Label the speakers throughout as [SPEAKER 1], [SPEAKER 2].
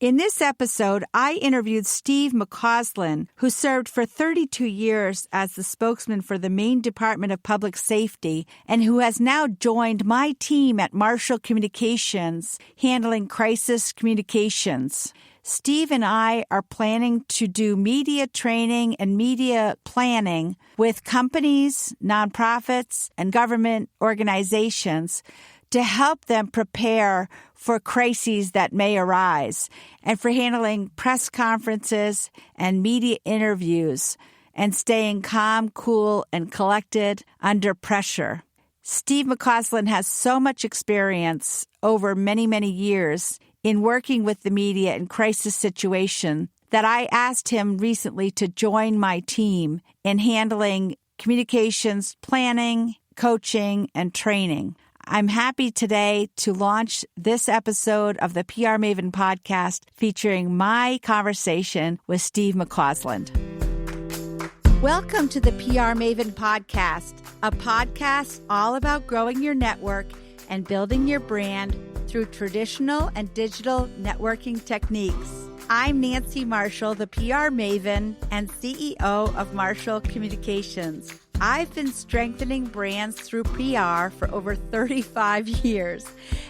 [SPEAKER 1] In this episode, I interviewed Steve McCausland, who served for 32 years as the spokesman for the Maine Department of Public Safety and who has now joined my team at Marshall Communications, handling crisis communications. Steve and I are planning to do media training and media planning with companies, nonprofits, and government organizations to help them prepare for crises that may arise and for handling press conferences and media interviews and staying calm, cool, and collected under pressure. Steve McCausland has so much experience over many, many years in working with the media in crisis situations that I asked him recently to join my team in handling communications planning, coaching, and training. I'm happy today to launch this episode of the PR Maven Podcast featuring my conversation with Steve McCausland. Welcome to the PR Maven Podcast, a podcast all about growing your network and building your brand through traditional and digital networking techniques. I'm Nancy Marshall, the PR Maven and CEO of Marshall Communications. I've been strengthening brands through PR for over 35 years,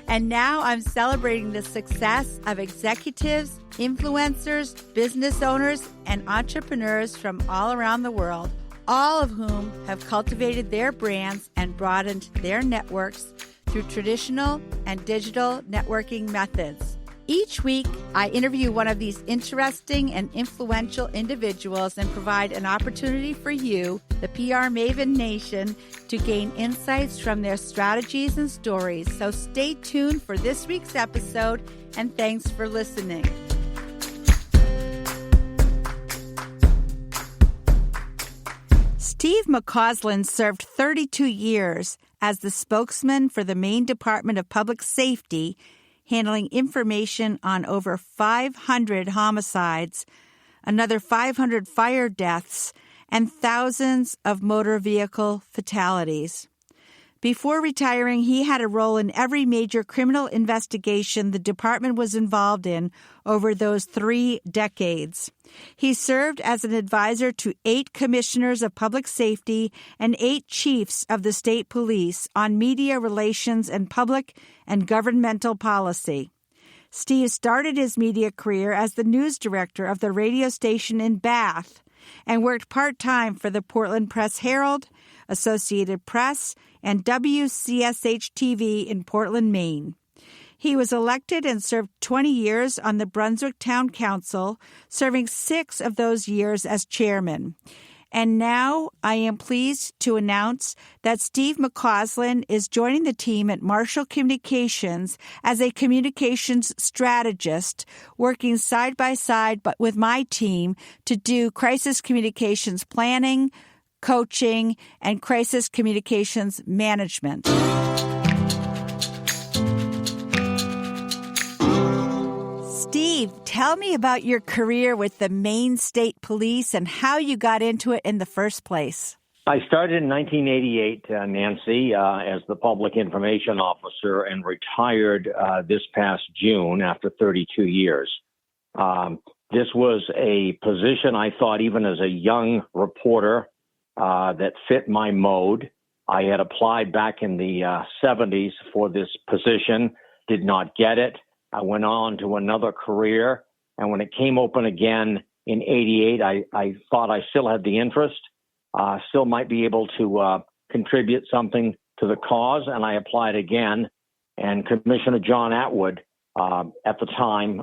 [SPEAKER 1] and now I'm celebrating the success of executives, influencers, business owners, and entrepreneurs from all around the world, all of whom have cultivated their brands and broadened their networks through traditional and digital networking methods. Each week, I interview one of these interesting and influential individuals and provide an opportunity for you, the PR Maven Nation, to gain insights from their strategies and stories. So stay tuned for this week's episode, and thanks for listening. Steve McCausland served 32 years as the spokesman for the Maine Department of Public Safety, handling information on over 500 homicides, another 500 fire deaths, and thousands of motor vehicle fatalities. Before retiring, he had a role in every major criminal investigation the department was involved in over those 3 decades. He served as an advisor to 8 commissioners of public safety and 8 chiefs of the state police on media relations and public and governmental policy. Steve started his media career as the news director of the radio station in Bath and worked part-time for the Portland Press-Herald, Associated Press, and WCSH-TV in Portland, Maine. He was elected and served 20 years on the Brunswick Town Council, serving 6 of those years as chairman. And now I am pleased to announce that Steve McCausland is joining the team at Marshall Communications as a communications strategist, working side by side but with my team to do crisis communications planning, coaching, and crisis communications management. Steve, tell me about your career with the Maine State Police and how you got into it in the first place.
[SPEAKER 2] I started in 1988, Nancy, as the public information officer and retired this past June after 32 years. This was a position I thought, even as a young reporter, that fit my mode. I had applied back in the 70s for this position, did not get it. I went on to another career, and when it came open again in 88, I thought I still had the interest, still might be able to contribute something to the cause, and I applied again, and Commissioner John Atwood at the time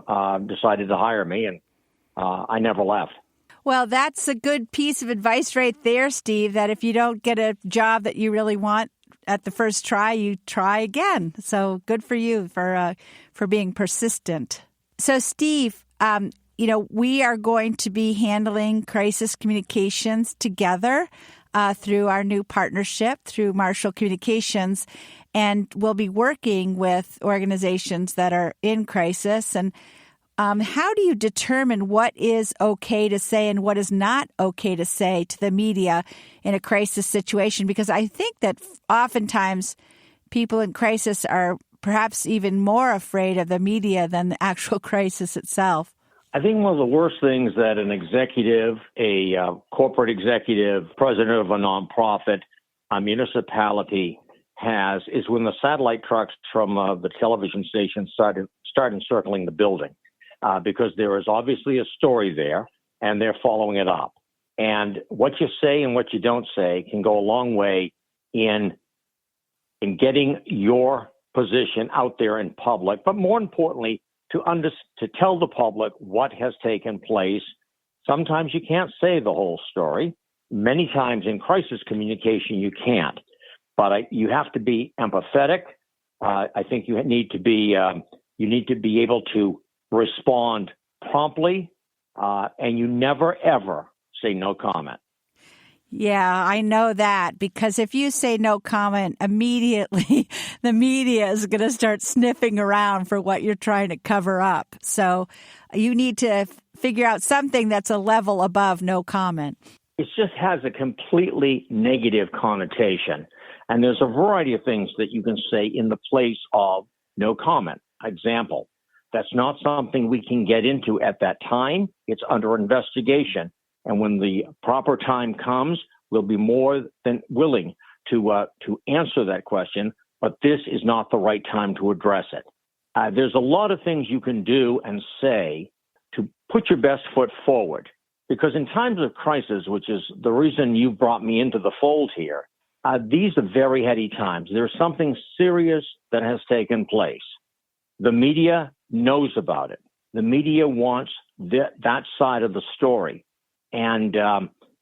[SPEAKER 2] decided to hire me, and I never left.
[SPEAKER 1] Well, that's a good piece of advice right there, Steve, that if you don't get a job that you really want at the first try, you try again. So good for you for being persistent. So, Steve, we are going to be handling crisis communications together through our new partnership through Marshall Communications, and we'll be working with organizations that are in crisis. And how do you determine what is okay to say and what is not okay to say to the media in a crisis situation? Because I think that oftentimes people in crisis are perhaps even more afraid of the media than the actual crisis itself.
[SPEAKER 2] I think one of the worst things that an executive, a corporate executive, president of a nonprofit, a municipality has is when the satellite trucks from the television station start encircling the building, because there is obviously a story there, and they're following it up. And what you say and what you don't say can go a long way in getting your position out there in public, but more importantly, to tell the public what has taken place. Sometimes you can't say the whole story. Many times in crisis communication, you can't. But you have to be empathetic. I think you need to be able to respond promptly, and you never ever say no comment.
[SPEAKER 1] Yeah, I know that, because if you say no comment, immediately the media is going to start sniffing around for what you're trying to cover up. So you need to figure out something that's a level above no comment.
[SPEAKER 2] It just has a completely negative connotation. And there's a variety of things that you can say in the place of no comment. Example, that's not something we can get into at that time. It's under investigation. And when the proper time comes, we'll be more than willing to answer that question. But this is not the right time to address it. There's a lot of things you can do and say to put your best foot forward. Because in times of crisis, which is the reason you brought me into the fold here, these are very heady times. There's something serious that has taken place. The media knows about it. The media wants that side of the story. And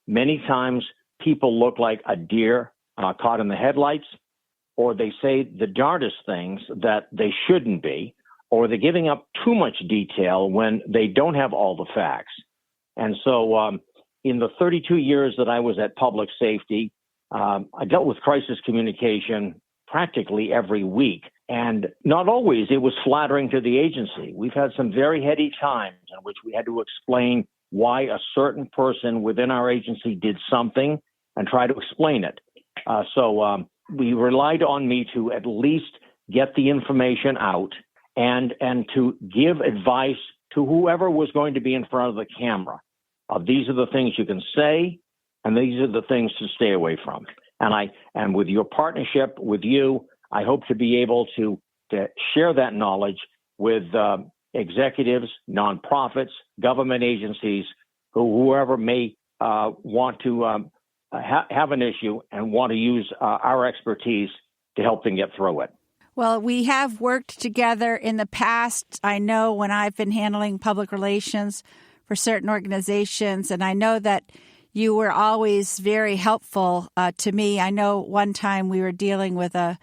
[SPEAKER 2] many times people look like a deer caught in the headlights, or they say the darndest things that they shouldn't be, or they're giving up too much detail when they don't have all the facts. And so in the 32 years that I was at public safety, I dealt with crisis communication practically every week. And not always it was flattering to the agency. We've had some very heady times in which we had to explain why a certain person within our agency did something and try to explain it. So we relied on me to at least get the information out and to give advice to whoever was going to be in front of the camera. These are the things you can say, and these are the things to stay away from. And with your partnership with you, I hope to be able to share that knowledge with executives, nonprofits, government agencies, whoever may want to have an issue and want to use our expertise to help them get through it.
[SPEAKER 1] Well, we have worked together in the past. I know when I've been handling public relations for certain organizations, and I know that you were always very helpful to me. I know one time we were dealing with a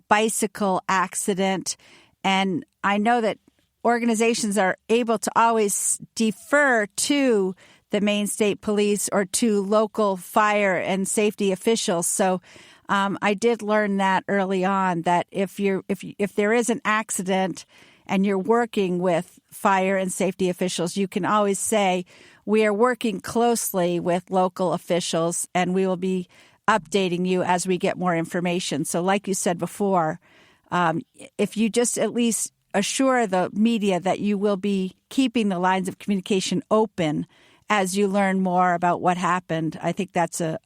[SPEAKER 1] bicycle accident, and I know that organizations are able to always defer to the Maine State Police or to local fire and safety officials. So I did learn that early on, that if there is an accident and you're working with fire and safety officials, you can always say, we are working closely with local officials and we will be updating you as we get more information. So like you said before, if you just at least assure the media that you will be keeping the lines of communication open as you learn more about what happened, I think that's a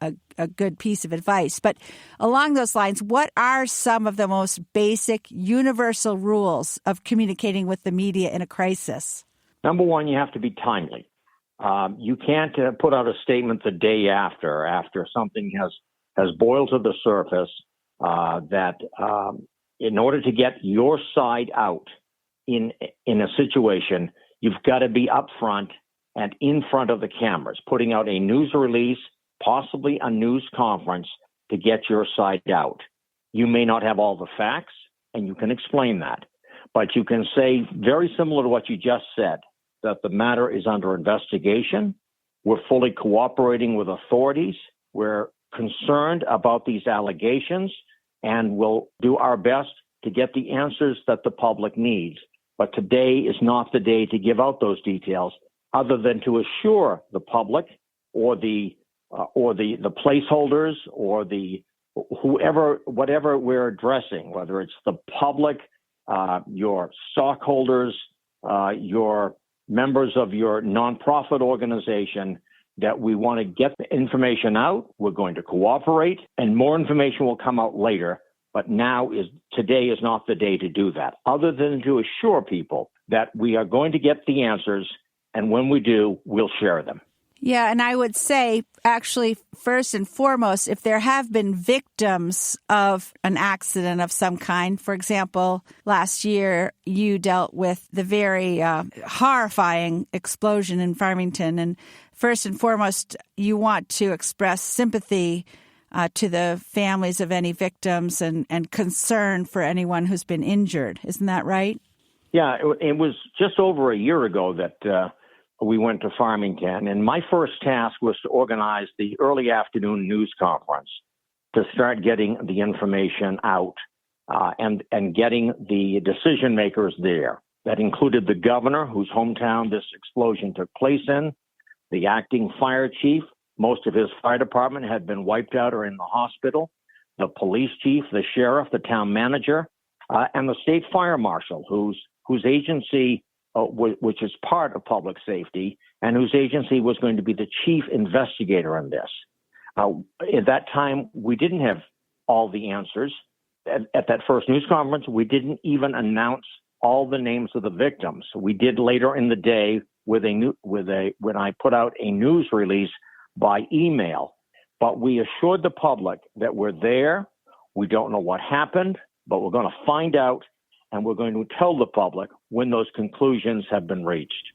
[SPEAKER 1] good piece of advice. But along those lines, what are some of the most basic universal rules of communicating with the media in a crisis?
[SPEAKER 2] Number one, you have to be timely. You can't put out a statement the day after something has boiled to the surface, that in order to get your side out in a situation, you've got to be upfront and in front of the cameras, putting out a news release, possibly a news conference to get your side out. You may not have all the facts, and you can explain that, but you can say, very similar to what you just said, that the matter is under investigation. We're fully cooperating with authorities. We're concerned about these allegations, and we'll do our best to get the answers that the public needs. But today is not the day to give out those details, other than to assure the public or the placeholders or whatever we're addressing, whether it's the public, your stockholders, your members of your nonprofit organization, that we want to get the information out. We're going to cooperate, and more information will come out later. But today is not the day to do that, other than to assure people that we are going to get the answers, and when we do, we'll share them.
[SPEAKER 1] Yeah, and I would say, actually, first and foremost, if there have been victims of an accident of some kind, for example, last year you dealt with the very horrifying explosion in Farmington, and first and foremost, you want to express sympathy to the families of any victims and concern for anyone who's been injured. Isn't that right?
[SPEAKER 2] Yeah, it was just over a year ago that we went to Farmington, and my first task was to organize the early afternoon news conference to start getting the information out and getting the decision makers there. That included the governor, whose hometown this explosion took place in, the acting fire chief. Most of his fire department had been wiped out or in the hospital, the police chief, the sheriff, the town manager, and the state fire marshal, whose agency, which is part of public safety, and whose agency was going to be the chief investigator in this. At that time, we didn't have all the answers. At that first news conference, we didn't even announce all the names of the victims. We did later in the day when I put out a news release by email. But we assured the public that we're there. We don't know what happened, but we're going to find out, and we're going to tell the public when those conclusions have been reached.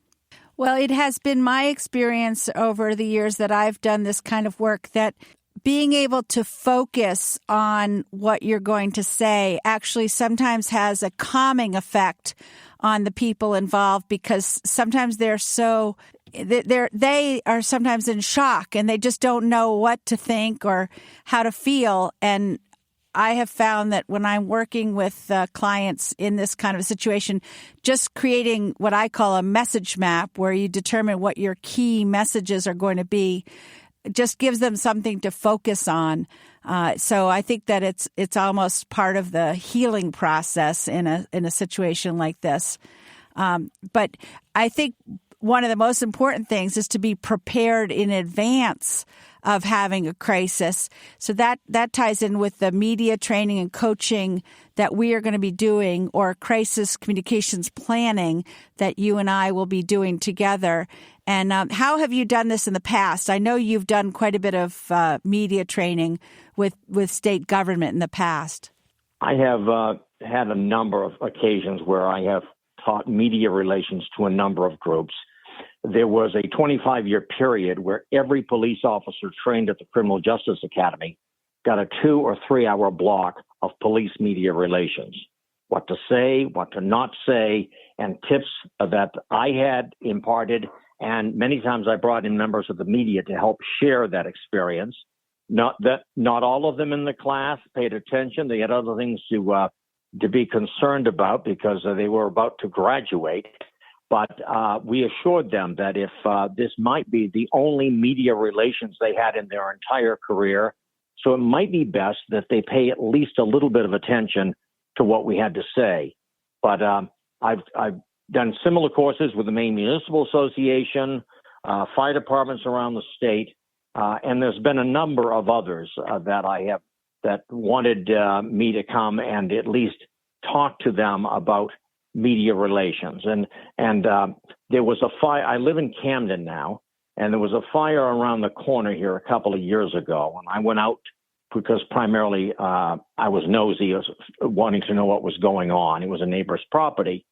[SPEAKER 1] Well, it has been my experience over the years that I've done this kind of work that being able to focus on what you're going to say actually sometimes has a calming effect on the people involved, because sometimes they are sometimes in shock and they just don't know what to think or how to feel. And I have found that when I'm working with clients in this kind of a situation, just creating what I call a message map, where you determine what your key messages are going to be, just gives them something to focus on. So I think that it's almost part of the healing process in a situation like this. But I think one of the most important things is to be prepared in advance of having a crisis. So that ties in with the media training and coaching that we are going to be doing, or crisis communications planning that you and I will be doing together. And how have you done this in the past? I know you've done quite a bit of media training with state government in the past.
[SPEAKER 2] I have had a number of occasions where I have taught media relations to a number of groups. There was a 25-year period where every police officer trained at the Criminal Justice Academy got a 2 or 3 hour block of police media relations, what to say, what to not say, and tips that I had imparted. And many times I brought in members of the media to help share that experience. Not all of them in the class paid attention. They had other things to be concerned about because they were about to graduate. But we assured them that if this might be the only media relations they had in their entire career, so it might be best that they pay at least a little bit of attention to what we had to say. But I've done similar courses with the Maine Municipal Association, fire departments around the state, and there's been a number of others that wanted me to come and at least talk to them about media relations. And there was a fire. I live in Camden now, and there was a fire around the corner here a couple of years ago. And I went out because primarily I was nosy, wanting to know what was going on. It was a neighbor's property.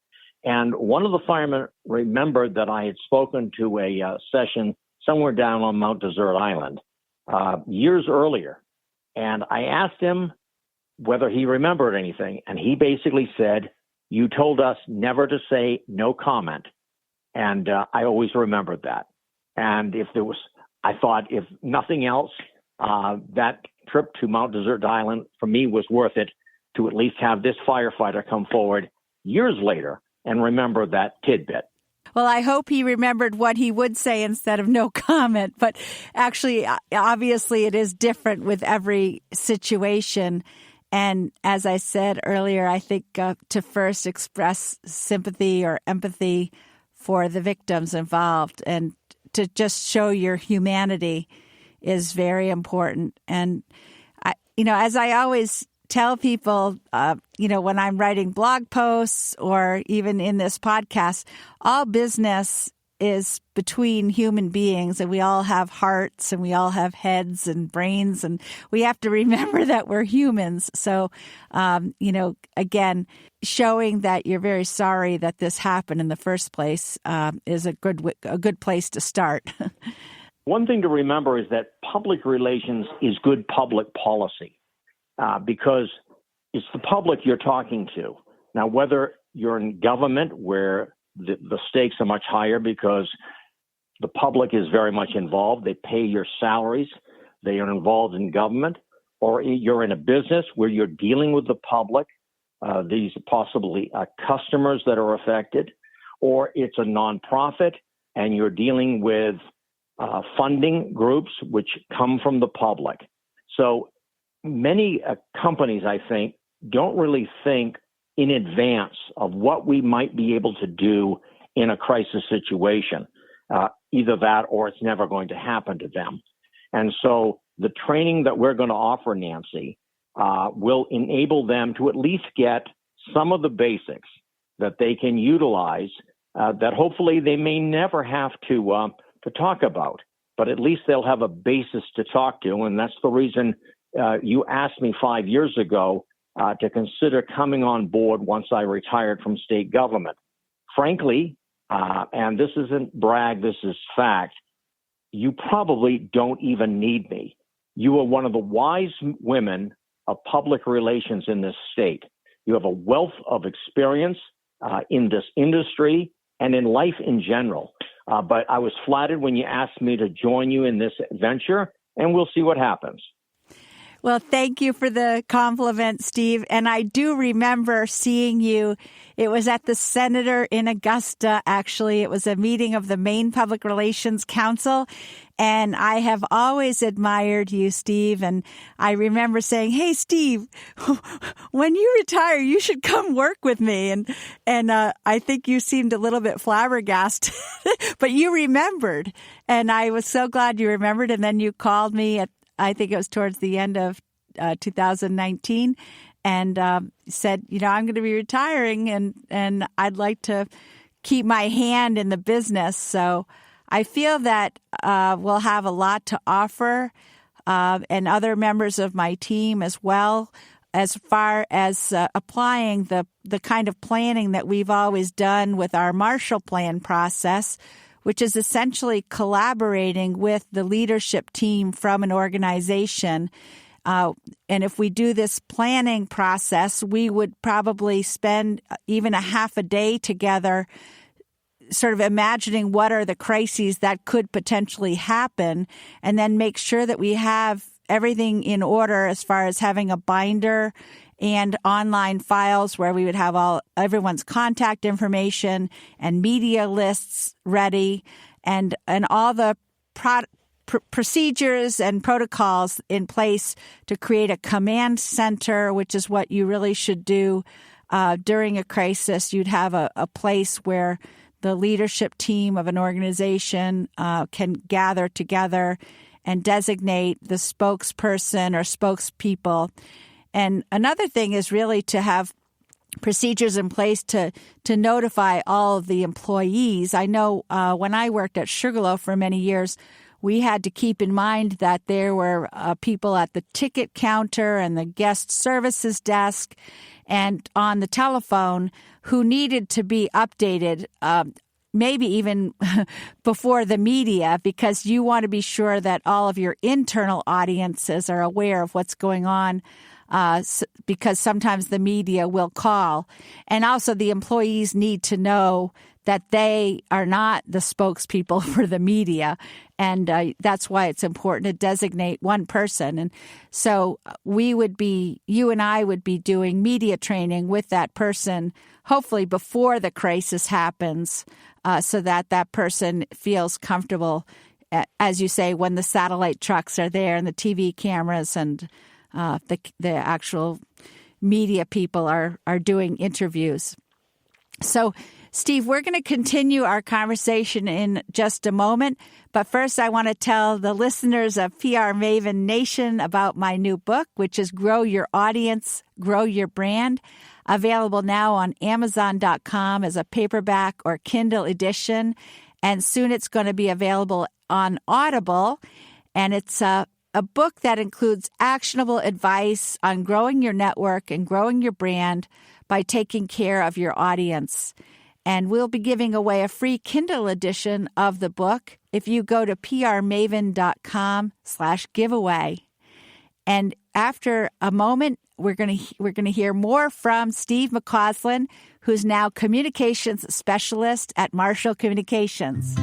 [SPEAKER 2] And one of the firemen remembered that I had spoken to a session somewhere down on Mount Desert Island years earlier. And I asked him whether he remembered anything. And he basically said, "You told us never to say no comment." And I always remembered that. And I thought if nothing else, that trip to Mount Desert Island for me was worth it, to at least have this firefighter come forward years later and remember that tidbit.
[SPEAKER 1] Well, I hope he remembered what he would say instead of no comment. But actually, obviously, it is different with every situation. And as I said earlier, I think to first express sympathy or empathy for the victims involved and to just show your humanity is very important. And, as I always tell people, when I'm writing blog posts or even in this podcast, all business is between human beings, and we all have hearts and we all have heads and brains, and we have to remember that we're humans. So, again, showing that you're very sorry that this happened in the first place is a good place to start.
[SPEAKER 2] One thing to remember is that public relations is good public policy because it's the public you're talking to. Now, whether you're in government where the stakes are much higher because the public is very much involved, they pay your salaries, they are involved in government, or you're in a business where you're dealing with the public, these are possibly customers that are affected, or it's a nonprofit and you're dealing with funding groups which come from the public. So many companies, I think, don't really think in advance of what we might be able to do in a crisis situation. Either that or it's never going to happen to them. And so the training that we're going to offer, Nancy, will enable them to at least get some of the basics that they can utilize that hopefully they may never have to talk about, but at least they'll have a basis to talk to. And that's the reason you asked me 5 years ago to consider coming on board once I retired from state government. Frankly, and this isn't brag, this is fact, you probably don't even need me. You are one of the wise women of public relations in this state. You have a wealth of experience in this industry and in life in general. But I was flattered when you asked me to join you in this venture, and we'll see what happens.
[SPEAKER 1] Well, thank you for the compliment, Steve. And I do remember seeing you. It was at the Senator in Augusta, actually. It was a meeting of the Maine Public Relations Council. And I have always admired you, Steve. And I remember saying, hey, Steve, when you retire, you should come work with me. And I think you seemed a little bit flabbergasted, but you remembered. And I was so glad you remembered. And then you called me I think it was towards the end of 2019, and said, I'm going to be retiring, and I'd like to keep my hand in the business. So I feel that we'll have a lot to offer, and other members of my team as well, as far as applying the kind of planning that we've always done with our Marshall Plan process, which is essentially collaborating with the leadership team from an organization. And if we do this planning process, we would probably spend even a half a day together sort of imagining what are the crises that could potentially happen, and then make sure that we have everything in order as far as having a binder and online files where we would have everyone's contact information and media lists ready, and all the procedures and protocols in place to create a command center, which is what you really should do during a crisis. You'd have a place where the leadership team of an organization can gather together and designate the spokesperson or spokespeople. And another thing is really to have procedures in place to notify all of the employees. I know when I worked at Sugarloaf for many years, we had to keep in mind that there were people at the ticket counter and the guest services desk and on the telephone who needed to be updated, maybe even before the media, because you want to be sure that all of your internal audiences are aware of what's going on. Because sometimes the media will call. And also the employees need to know that they are not the spokespeople for the media. And that's why it's important to designate one person. And so you and I would be doing media training with that person, hopefully before the crisis happens, so that person feels comfortable, as you say, when the satellite trucks are there and the TV cameras and the actual media people are doing interviews. So, Steve, we're going to continue our conversation in just a moment. But first, I want to tell the listeners of PR Maven Nation about my new book, which is Grow Your Audience, Grow Your Brand, available now on Amazon.com as a paperback or Kindle edition. And soon it's going to be available on Audible. And it's a book that includes actionable advice on growing your network and growing your brand by taking care of your audience. And we'll be giving away a free Kindle edition of the book if you go to prmaven.com/giveaway. And after a moment, we're going to hear more from Steve McCauslan, who's now communications specialist at Marshall Communications.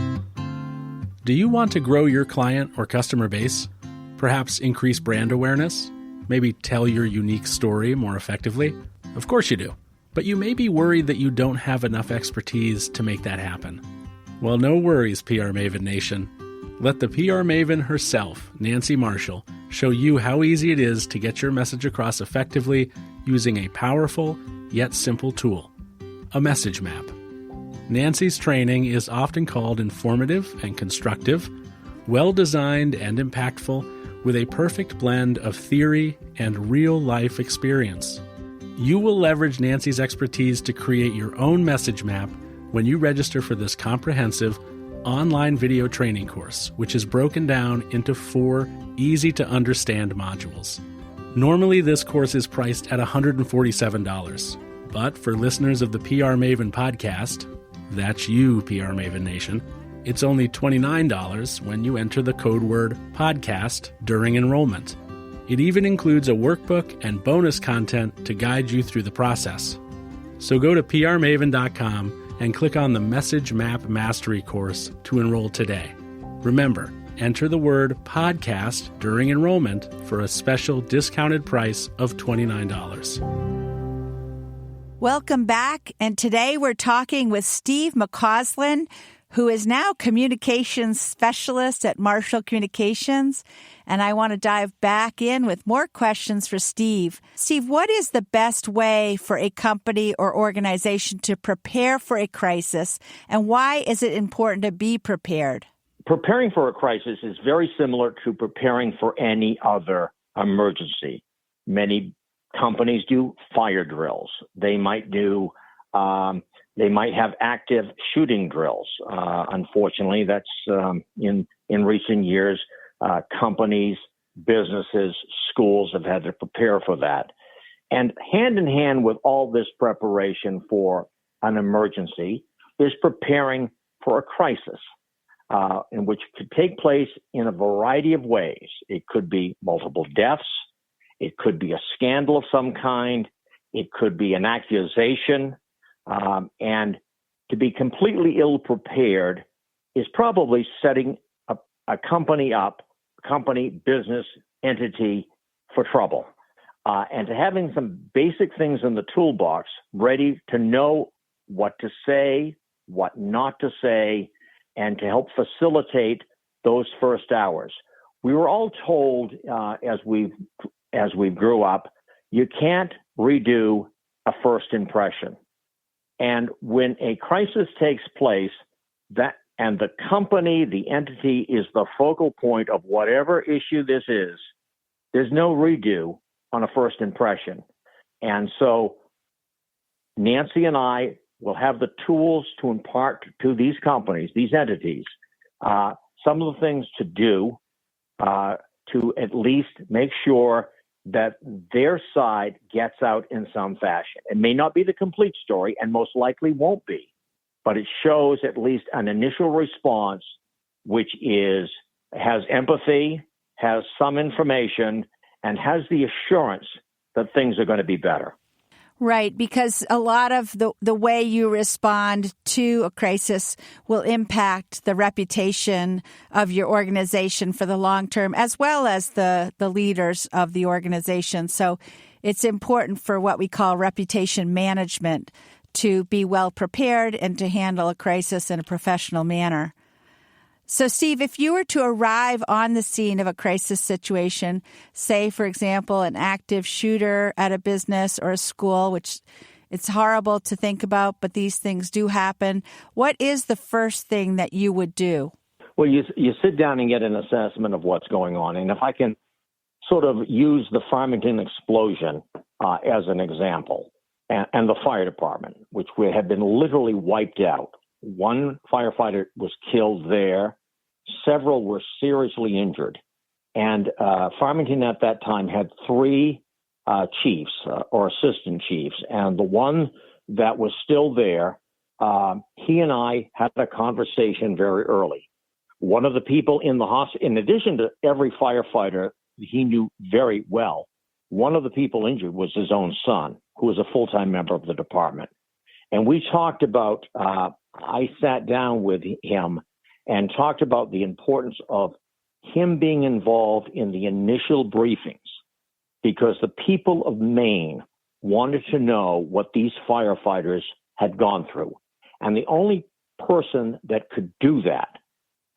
[SPEAKER 3] Do you want to grow your client or customer base? Perhaps increase brand awareness? Maybe tell your unique story more effectively? Of course you do. But you may be worried that you don't have enough expertise to make that happen. Well, no worries, PR Maven Nation. Let the PR Maven herself, Nancy Marshall, show you how easy it is to get your message across effectively using a powerful yet simple tool, a message map. Nancy's training is often called informative and constructive, well-designed and impactful, with a perfect blend of theory and real-life experience. You will leverage Nancy's expertise to create your own message map when you register for this comprehensive online video training course, which is broken down into 4 easy-to-understand modules. Normally, this course is priced at $147, but for listeners of the PR Maven Podcast, that's you, PR Maven Nation, it's only $29 when you enter the code word podcast during enrollment. It even includes a workbook and bonus content to guide you through the process. So go to prmaven.com and click on the Message Map Mastery course to enroll today. Remember, enter the word podcast during enrollment for a special discounted price of $29.
[SPEAKER 1] Welcome back. And today we're talking with Steve McCauslan, who is now communications specialist at Marshall Communications. And I want to dive back in with more questions for Steve. Steve, what is the best way for a company or organization to prepare for a crisis, and why is it important to be prepared?
[SPEAKER 2] Preparing for a crisis is very similar to preparing for any other emergency. Many companies do fire drills. They might have active shooting drills. Unfortunately, that's in recent years, companies, businesses, schools have had to prepare for that. And hand in hand with all this preparation for an emergency is preparing for a crisis, in which could take place in a variety of ways. It could be multiple deaths. It could be a scandal of some kind. It could be an accusation. And to be completely ill-prepared is probably setting a company, business, entity for trouble. And to having some basic things in the toolbox ready to know what to say, what not to say, and to help facilitate those first hours. We were all told as we grew up, you can't redo a first impression. And when a crisis takes place, and the company, the entity is the focal point of whatever issue this is, there's no redo on a first impression. And so Nancy and I will have the tools to impart to these companies, these entities, some of the things to do to at least make sure that their side gets out in some fashion. It may not be the complete story, and most likely won't be, but it shows at least an initial response, which has empathy, has some information, and has the assurance that things are going to be better.
[SPEAKER 1] Right, because a lot of the way you respond to a crisis will impact the reputation of your organization for the long term, as well as the leaders of the organization. So it's important for what we call reputation management to be well prepared and to handle a crisis in a professional manner. So, Steve, if you were to arrive on the scene of a crisis situation, say, for example, an active shooter at a business or a school, which it's horrible to think about, but these things do happen, what is the first thing that you would do?
[SPEAKER 2] Well, you sit down and get an assessment of what's going on. And if I can sort of use the Farmington explosion as an example, and the fire department, which had been literally wiped out. One firefighter was killed there. Several were seriously injured. And Farmington at that time had three chiefs or assistant chiefs. And the one that was still there, he and I had a conversation very early. One of the people in the hospital, in addition to every firefighter he knew very well, one of the people injured was his own son, who was a full-time member of the department. And we talked about, I sat down with him and talked about the importance of him being involved in the initial briefings, because the people of Maine wanted to know what these firefighters had gone through. And the only person that could do that,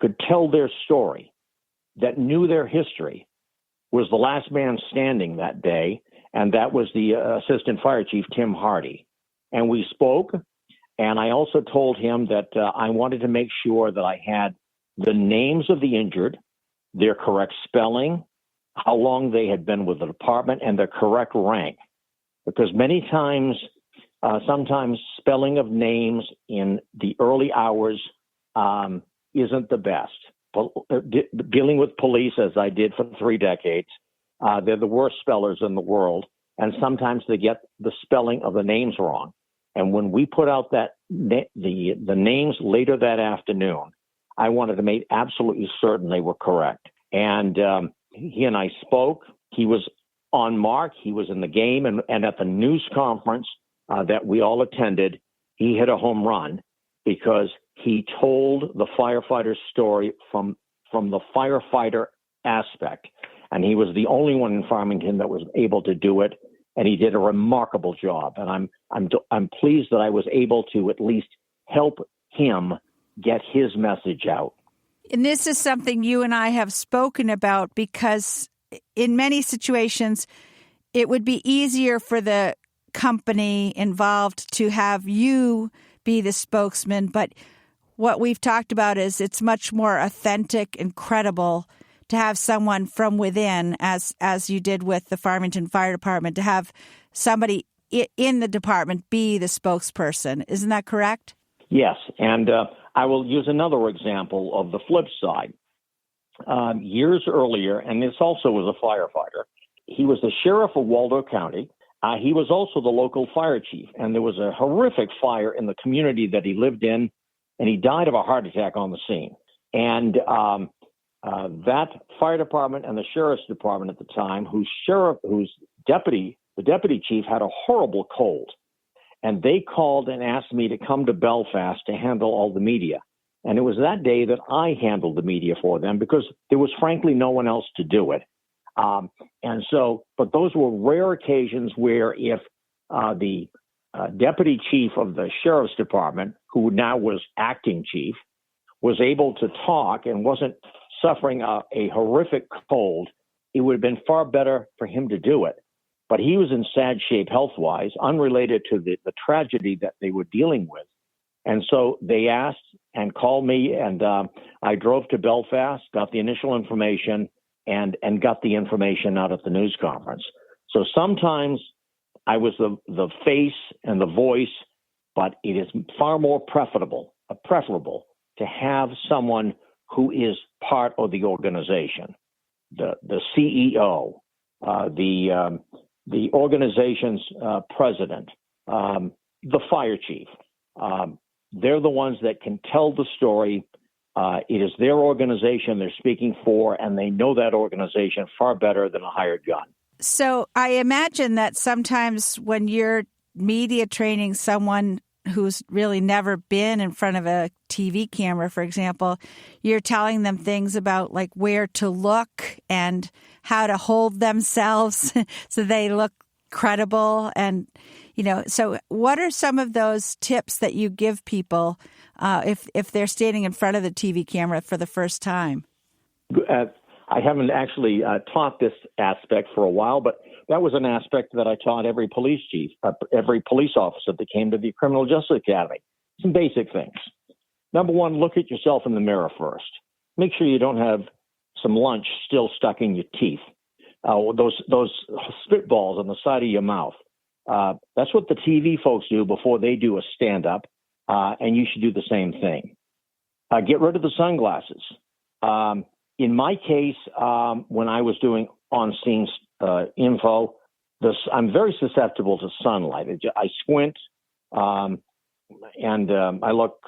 [SPEAKER 2] could tell their story, that knew their history, was the last man standing that day, and that was the assistant fire chief, Tim Hardy. And we spoke, and I also told him that I wanted to make sure that I had the names of the injured, their correct spelling, how long they had been with the department, and their correct rank. Because many times, sometimes spelling of names in the early hours isn't the best. Dealing with police, as I did for 3 decades, they're the worst spellers in the world, and sometimes they get the spelling of the names wrong. And when we put out that the names later that afternoon, I wanted to make absolutely certain they were correct. And he and I spoke. He was on mark. He was in the game. And at the news conference that we all attended, he hit a home run because he told the firefighter's story from the firefighter aspect. And he was the only one in Farmington that was able to do it. And he did a remarkable job. And I'm pleased that I was able to at least help him get his message out.
[SPEAKER 1] And this is something you and I have spoken about, because in many situations, it would be easier for the company involved to have you be the spokesman. But what we've talked about is it's much more authentic and credible to have someone from within, as you did with the Farmington Fire Department, to have somebody in the department be the spokesperson. Isn't that correct?
[SPEAKER 2] Yes, and I will use another example of the flip side. Years earlier, and this also was a firefighter, he was the sheriff of Waldo County. He was also the local fire chief, and there was a horrific fire in the community that he lived in, and he died of a heart attack on the scene. And that fire department and the sheriff's department at the time, the deputy chief had a horrible cold. And they called and asked me to come to Belfast to handle all the media. And it was that day that I handled the media for them, because there was frankly no one else to do it. But those were rare occasions where if the deputy chief of the sheriff's department, who now was acting chief, was able to talk and wasn't suffering a horrific cold, it would have been far better for him to do it. But he was in sad shape health-wise, unrelated to the tragedy that they were dealing with. And so they asked and called me, and I drove to Belfast, got the initial information, and got the information out at the news conference. So sometimes I was the face and the voice, but it is far more preferable to have someone who is part of the organization, the CEO, the organization's president, the fire chief. They're the ones that can tell the story. It is their organization they're speaking for, and they know that organization far better than a hired gun.
[SPEAKER 1] So I imagine that sometimes when you're media training someone who's really never been in front of a TV camera, for example, you're telling them things about like where to look and how to hold themselves so they look credible. And, So what are some of those tips that you give people if they're standing in front of the TV camera for the first time?
[SPEAKER 2] I haven't actually taught this aspect for a while, but that was an aspect that I taught every police chief, every police officer that came to the Criminal Justice Academy. Some basic things. Number one, look at yourself in the mirror first. Make sure you don't have some lunch still stuck in your teeth. Those spitballs on the side of your mouth. That's what the TV folks do before they do a stand-up, and you should do the same thing. Get rid of the sunglasses. In my case, when I was doing on-scene info, I'm very susceptible to sunlight. I squint, and I look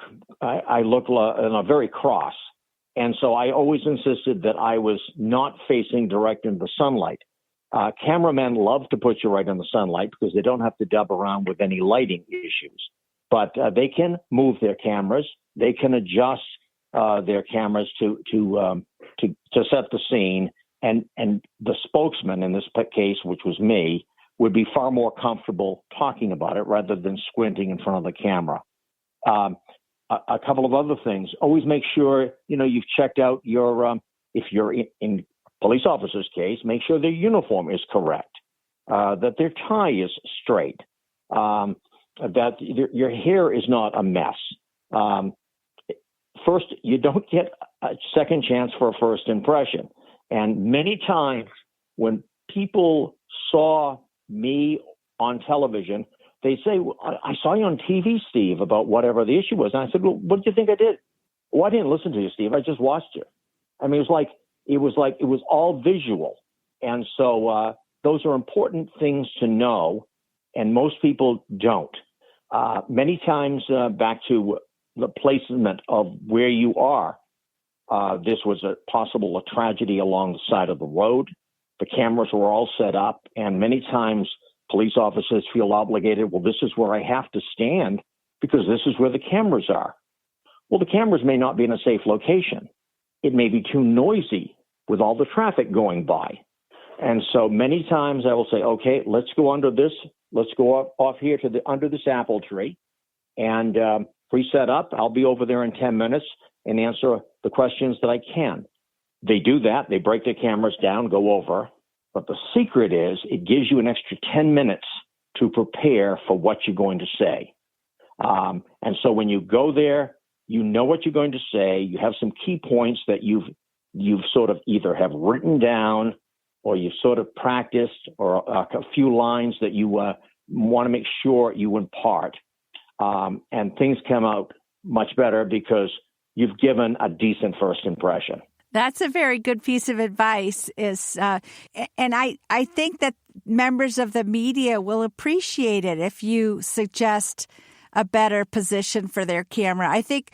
[SPEAKER 2] very cross. And so I always insisted that I was not facing direct into the sunlight. Cameramen love to put you right in the sunlight because they don't have to dub around with any lighting issues. But they can move their cameras. They can adjust their cameras to set the scene. And the spokesman in this case, which was me, would be far more comfortable talking about it rather than squinting in front of the camera. A couple of other things. Always make sure, you've checked out your, if you're in police officer's case, make sure their uniform is correct, that their tie is straight, that your hair is not a mess. First, you don't get a second chance for a first impression. And many times when people saw me on television, they say, I saw you on TV, Steve, about whatever the issue was. And I said, well, what did you think I did? Well, I didn't listen to you, Steve. I just watched you. I mean, it was all visual. And so those are important things to know, and most people don't. Many times, back to the placement of where you are, this was a tragedy along the side of the road. The cameras were all set up, and many times police officers feel obligated, well, this is where I have to stand because this is where the cameras are. Well, the cameras may not be in a safe location. It may be too noisy with all the traffic going by. And so many times I will say, okay, let's go under this. Let's go off here to under this apple tree and preset up. I'll be over there in 10 minutes and answer the questions that I can. They do that. They break their cameras down, go over. But the secret is it gives you an extra 10 minutes to prepare for what you're going to say. And so when you go there, you know what you're going to say. You have some key points that you've sort of either have written down or you've sort of practiced, or a few lines that you want to make sure you impart. And things come out much better because you've given a decent first impression.
[SPEAKER 1] That's a very good piece of advice. And I think that members of the media will appreciate it if you suggest a better position for their camera. I think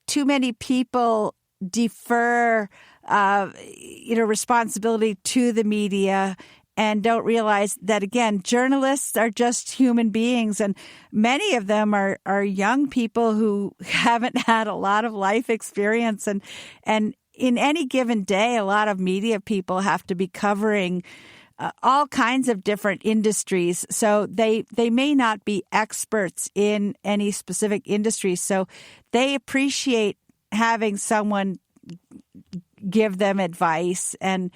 [SPEAKER 1] too many people defer, responsibility to the media and don't realize that, again, journalists are just human beings, and many of them are young people who haven't had a lot of life experience, and in any given day, a lot of media people have to be covering all kinds of different industries. So they may not be experts in any specific industry. So they appreciate having someone give them advice and,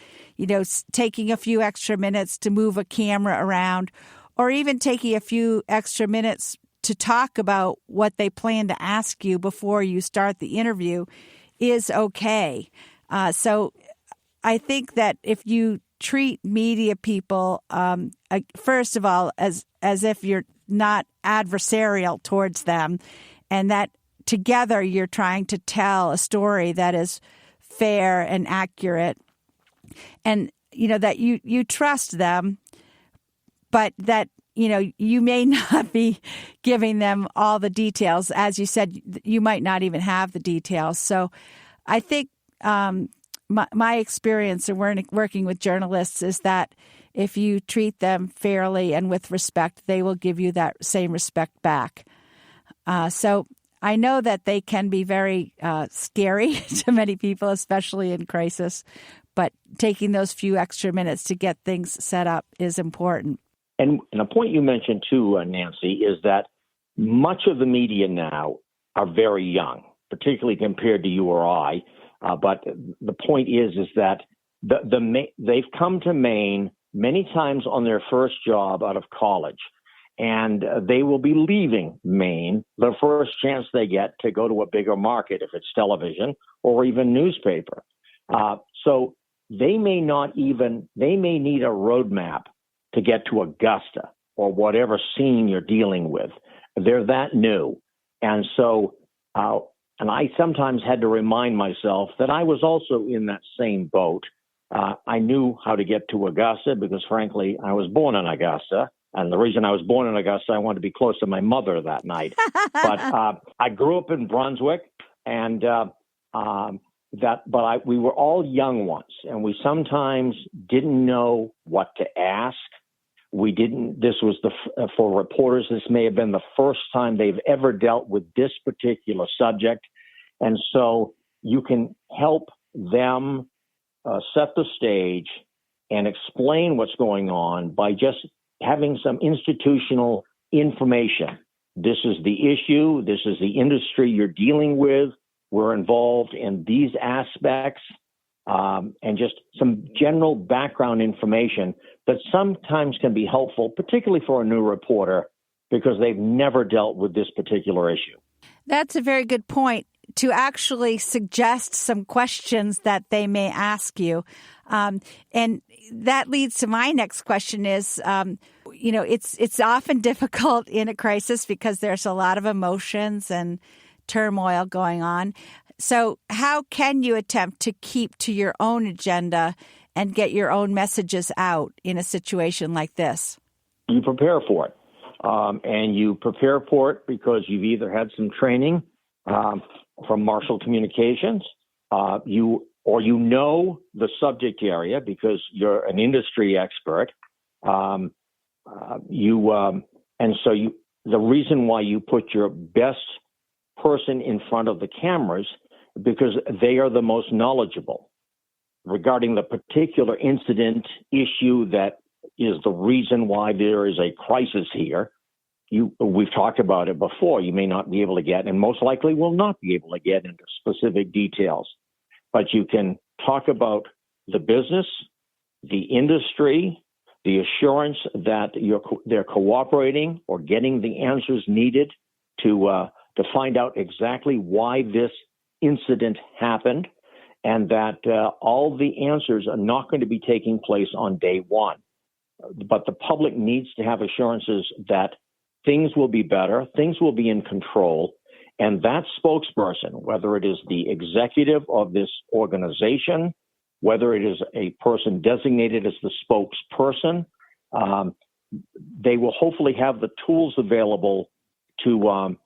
[SPEAKER 1] taking a few extra minutes to move a camera around, or even taking a few extra minutes to talk about what they plan to ask you before you start the interview is okay. So I think that if you treat media people, first of all, as if you're not adversarial towards them, and that together you're trying to tell a story that is fair and accurate, and that you trust them, but that you may not be giving them all the details. As you said, you might not even have the details. So I think my experience in working with journalists is that if you treat them fairly and with respect, they will give you that same respect back. So I know that they can be very scary to many people, especially in crisis, but taking those few extra minutes to get things set up is important.
[SPEAKER 2] And a point you mentioned too, Nancy, is that much of the media now are very young, particularly compared to you or I. But the point is that they've come to Maine many times on their first job out of college, and they will be leaving Maine the first chance they get to go to a bigger market, if it's television or even newspaper. So they may need a roadmap to get to Augusta or whatever scene you're dealing with. They're that new. And so, and I sometimes had to remind myself that I was also in that same boat. I knew how to get to Augusta because, frankly, I was born in Augusta. And the reason I was born in Augusta, I wanted to be close to my mother that night. But I grew up in Brunswick, and we were all young once, and we sometimes didn't know what to ask. This was for reporters, this may have been the first time they've ever dealt with this particular subject. And so you can help them set the stage and explain what's going on by just having some institutional information. This is the issue. This is the industry you're dealing with. We're involved in these aspects, and just some general background information that sometimes can be helpful, particularly for a new reporter, because they've never dealt with this particular issue.
[SPEAKER 1] That's a very good point, to actually suggest some questions that they may ask you. And that leads to my next question is, it's often difficult in a crisis because there's a lot of emotions and turmoil going on. So how can you attempt to keep to your own agenda and get your own messages out in a situation like this?
[SPEAKER 2] You prepare for it. And you prepare for it because you've either had some training from Marshall Communications, you know the subject area because you're an industry expert. The reason why you put your best person in front of the cameras because they are the most knowledgeable regarding the particular incident issue that is the reason why there is a crisis here. We've talked about it before. You may not be able to get, and most likely will not be able to get into specific details, but you can talk about the business, the industry, the assurance that they're cooperating or getting the answers needed to find out exactly why this incident happened, and that all the answers are not going to be taking place on day one. But the public needs to have assurances that things will be better, things will be in control, and that spokesperson, whether it is the executive of this organization, whether it is a person designated as the spokesperson, they will hopefully have the tools available to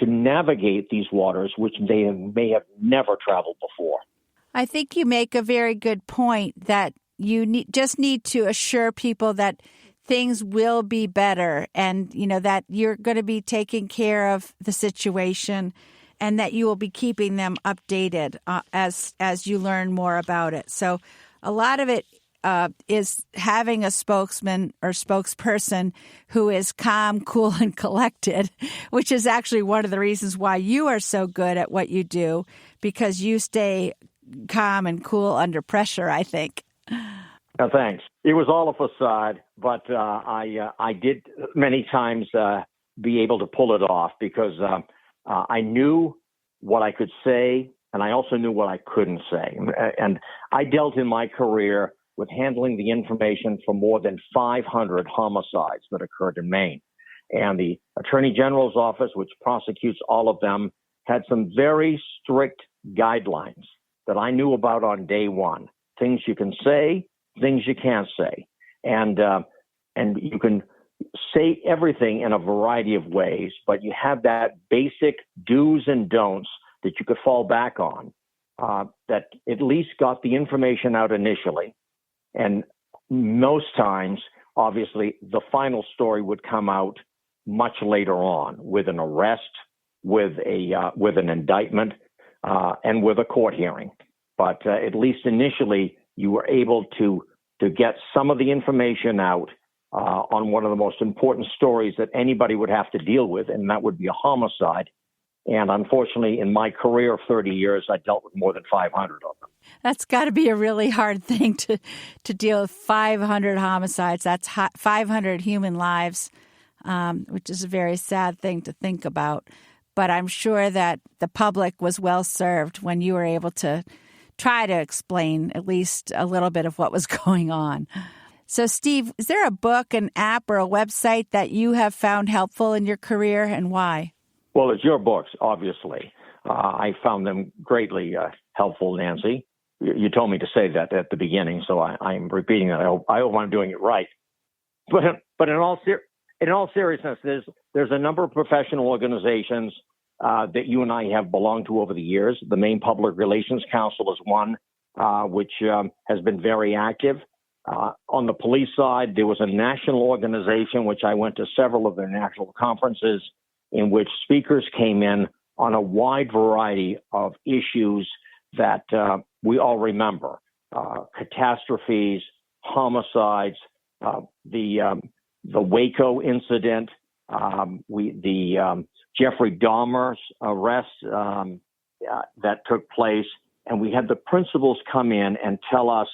[SPEAKER 2] navigate these waters, which they may have never traveled before.
[SPEAKER 1] I think you make a very good point that you just need to assure people that things will be better and, that you're going to be taking care of the situation and that you will be keeping them updated as you learn more about it. So a lot of it is having a spokesman or spokesperson who is calm, cool, and collected, which is actually one of the reasons why you are so good at what you do, because you stay calm and cool under pressure, I think.
[SPEAKER 2] Thanks. It was all a facade, but I did many times be able to pull it off because I knew what I could say, and I also knew what I couldn't say. And I dealt in my career with handling the information for more than 500 homicides that occurred in Maine. And the Attorney General's office, which prosecutes all of them, had some very strict guidelines that I knew about on day one. Things you can say, things you can't say. And you can say everything in a variety of ways, but you have that basic do's and don'ts that you could fall back on, that at least got the information out initially. And most times, obviously, the final story would come out much later on with an arrest, with an indictment, and with a court hearing. But at least initially, you were able to get some of the information out on one of the most important stories that anybody would have to deal with, and that would be a homicide. And unfortunately, in my career of 30 years, I dealt with more than 500 of them.
[SPEAKER 1] That's got to be a really hard thing to deal with. 500 homicides. That's 500 human lives, which is a very sad thing to think about. But I'm sure that the public was well served when you were able to try to explain at least a little bit of what was going on. So, Steve, is there a book, an app, or a website that you have found helpful in your career, and why?
[SPEAKER 2] Well, it's your books, obviously. I found them greatly helpful, Nancy. You told me to say that at the beginning, so I'm repeating that. I hope I'm doing it right. But in all seriousness, there's a number of professional organizations that you and I have belonged to over the years. The Maine Public Relations Council is one, which has been very active. On the police side, there was a national organization, which I went to several of their national conferences, in which speakers came in on a wide variety of issues that we all remember. Catastrophes, homicides, the Waco incident, the Jeffrey Dahmer's arrest that took place. And we had the principals come in and tell us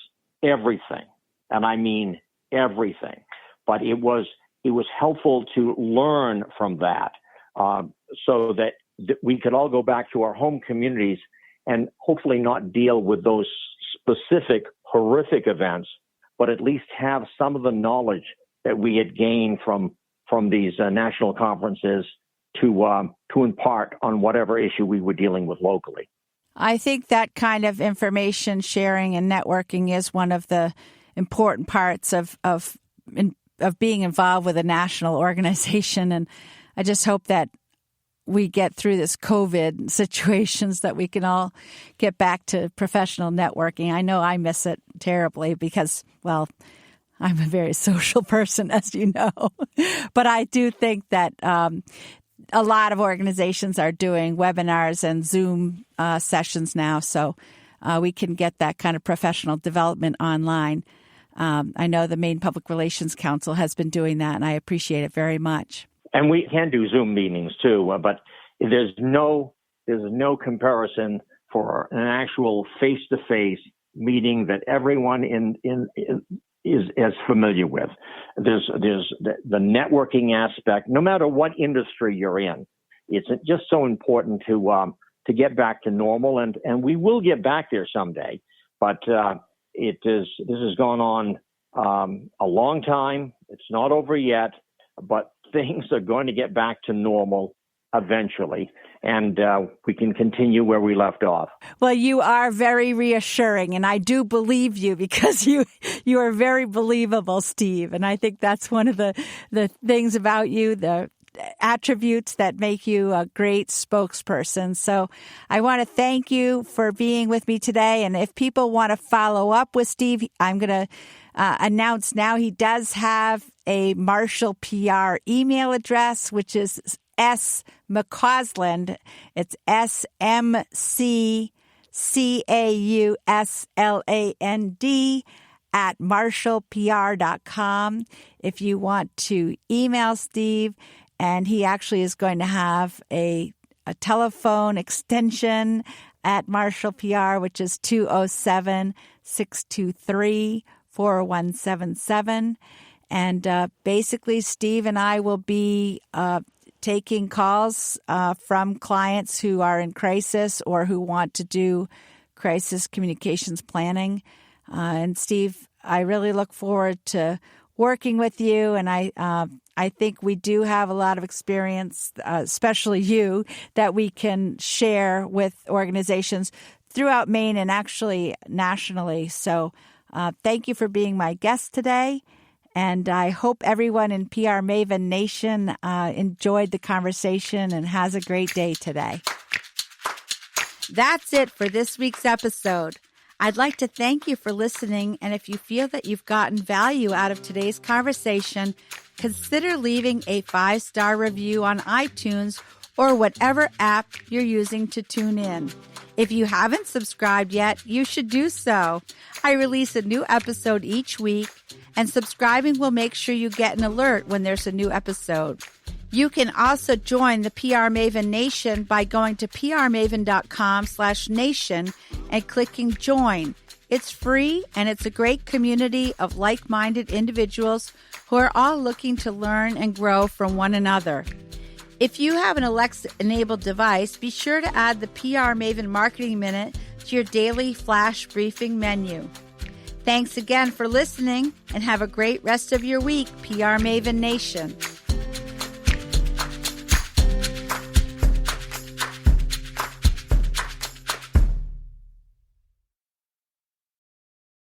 [SPEAKER 2] everything. And I mean everything. But it was helpful to learn from that so that we could all go back to our home communities and hopefully not deal with those specific horrific events, but at least have some of the knowledge that we had gained from these national conferences to impart on whatever issue we were dealing with locally.
[SPEAKER 1] I think that kind of information sharing and networking is one of the important parts of being involved with a national organization. And I just hope that we get through this COVID situations, that we can all get back to professional networking. I know I miss it terribly because, well, I'm a very social person, as you know. But I do think that a lot of organizations are doing webinars and Zoom sessions now, so we can get that kind of professional development online. I know the Maine Public Relations Council has been doing that, and I appreciate it very much. And
[SPEAKER 2] we can do Zoom meetings too, but there's no comparison for an actual face-to-face meeting that everyone is familiar with. There's the networking aspect. No matter what industry you're in, it's just so important to get back to normal, and we will get back there someday. But this has gone on a long time. It's not over yet, but things are going to get back to normal eventually, and we can continue where we left off.
[SPEAKER 1] Well, you are very reassuring, and I do believe you because you are very believable, Steve. And I think that's one of the things about you, the attributes that make you a great spokesperson. So I want to thank you for being with me today. And if people want to follow up with Steve, I'm going to announce now he does have a Marshall PR email address, which is McCausland. It's SMCCAUSLAND @marshallpr.com. If you want to email Steve, and he actually is going to have a telephone extension at Marshall PR, which is 207-623-4177. And basically, Steve and I will be taking calls from clients who are in crisis or who want to do crisis communications planning. And Steve, I really look forward to working with you. And I think we do have a lot of experience, especially you, that we can share with organizations throughout Maine and actually nationally. So thank you for being my guest today. And I hope everyone in PR Maven Nation enjoyed the conversation and has a great day today. That's it for this week's episode. I'd like to thank you for listening, and if you feel that you've gotten value out of today's conversation, consider leaving a 5-star review on iTunes or whatever app you're using to tune in. If you haven't subscribed yet, you should do so. I release a new episode each week, and subscribing will make sure you get an alert when there's a new episode. You can also join the PR Maven Nation by going to prmaven.com/nation and clicking join. It's free, and it's a great community of like-minded individuals who are all looking to learn and grow from one another. If you have an Alexa-enabled device, be sure to add the PR Maven Marketing Minute to your daily flash briefing menu. Thanks again for listening, and have a great rest of your week, PR Maven Nation.